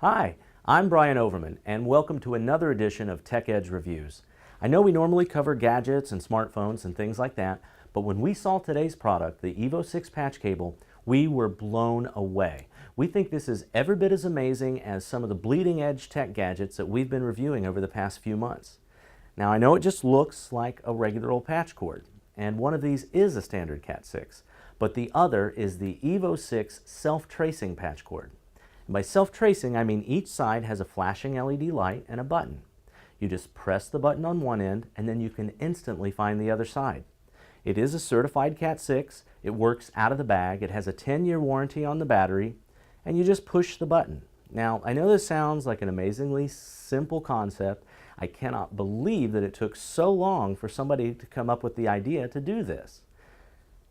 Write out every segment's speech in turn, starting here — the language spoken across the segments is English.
Hi, I'm Brian Overman, and welcome to another edition of TechEdge Reviews. I know we normally cover gadgets and smartphones and things like that, but when we saw today's product, the EVO6 patch cable, we were blown away. We think this is every bit as amazing as some of the bleeding edge tech gadgets that we've been reviewing over the past few months. Now I know it just looks like a regular old patch cord, and one of these is a standard Cat 6, but the other is the EVO6 self-tracing patch cord. And by self-tracing, I mean each side has a flashing LED light and a button. You just press the button on one end and then you can instantly find the other side. It is a certified Cat 6, it works out of the bag, it has a 10-year warranty on the battery, and you just push the button. Now, I know this sounds like an amazingly simple concept. I cannot believe that it took so long for somebody to come up with the idea to do this.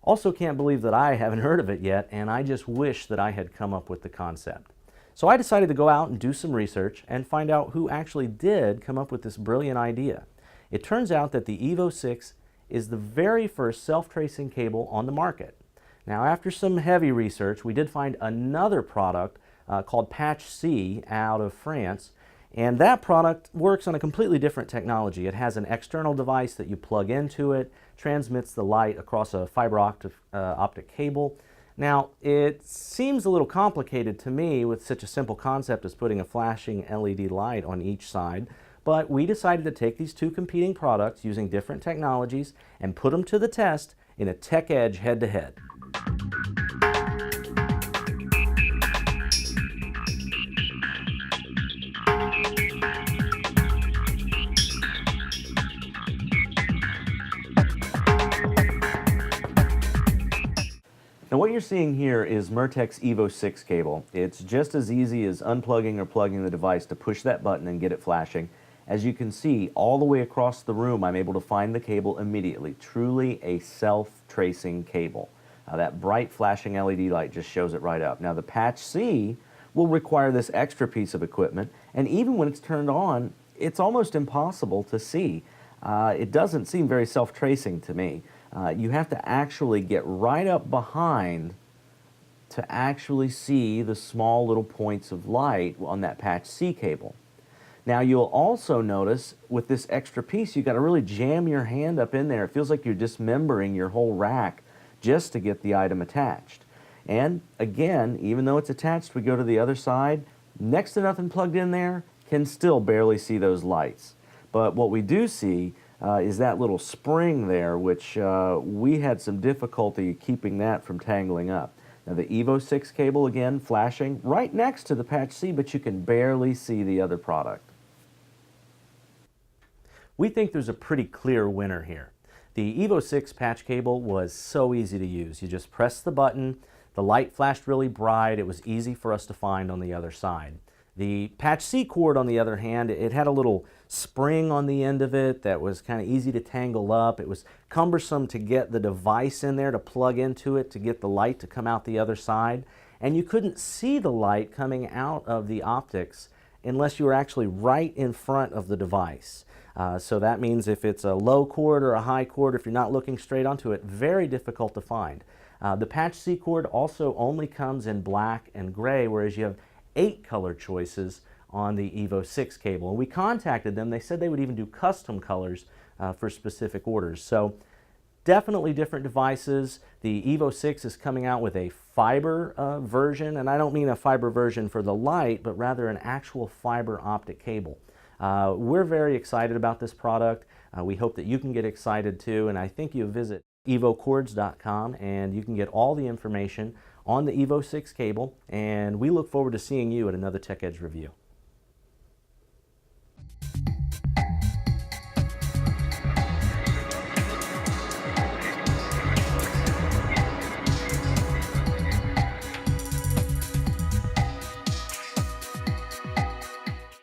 Also can't believe that I haven't heard of it yet, and I just wish that I had come up with the concept. So I decided to go out and do some research and find out who actually did come up with this brilliant idea. It turns out that the EVO6 is the very first self-tracing cable on the market. Now, after some heavy research, we did find another product called Patch C out of France, and that product works on a completely different technology. It has an external device that you plug into it, transmits the light across a fiber optic cable. Now, it seems a little complicated to me with such a simple concept as putting a flashing LED light on each side, but we decided to take these two competing products using different technologies and put them to the test in a TechEdge head-to-head. Now what you're seeing here is Mertek's EVO6 cable. It's just as easy as unplugging or plugging the device to push that button and get it flashing. As you can see, all the way across the room, I'm able to find the cable immediately. Truly a self-tracing cable. That bright flashing LED light just shows it right up. Now the Patch C will require this extra piece of equipment, and even when it's turned on, it's almost impossible to see. It doesn't seem very self-tracing to me. You have to actually get right up behind to actually see the small little points of light on that Patch C cable. Now you'll also notice with this extra piece you've got to really jam your hand up in there. It feels like you're dismembering your whole rack just to get the item attached. And again, even though it's attached, we go to the other side, next to nothing plugged in there, can still barely see those lights. But what we do see is that little spring there, which we had some difficulty keeping that from tangling up. Now the EVO6 cable, again, flashing right next to the Patch C, but you can barely see the other product. We think there's a pretty clear winner here. The EVO6 patch cable was so easy to use. You just press the button, the light flashed really bright, it was easy for us to find on the other side. The Patch C cord, on the other hand, it had a little spring on the end of it that was kind of easy to tangle up. It was cumbersome to get the device in there to plug into it to get the light to come out the other side. And you couldn't see the light coming out of the optics unless you were actually right in front of the device. So that means if it's a low cord or a high cord, if you're not looking straight onto it, very difficult to find. The Patch C cord also only comes in black and gray, whereas you have 8 color choices on the EVO6 cable. And we contacted them. They said they would even do custom colors for specific orders. So definitely different devices. The EVO6 is coming out with a fiber version, and I don't mean a fiber version for the light, but rather an actual fiber optic cable. We're very excited about this product. We hope that you can get excited too, and I think you visit evocords.com and you can get all the information on the EVO6 cable, and we look forward to seeing you at another TechEdge review.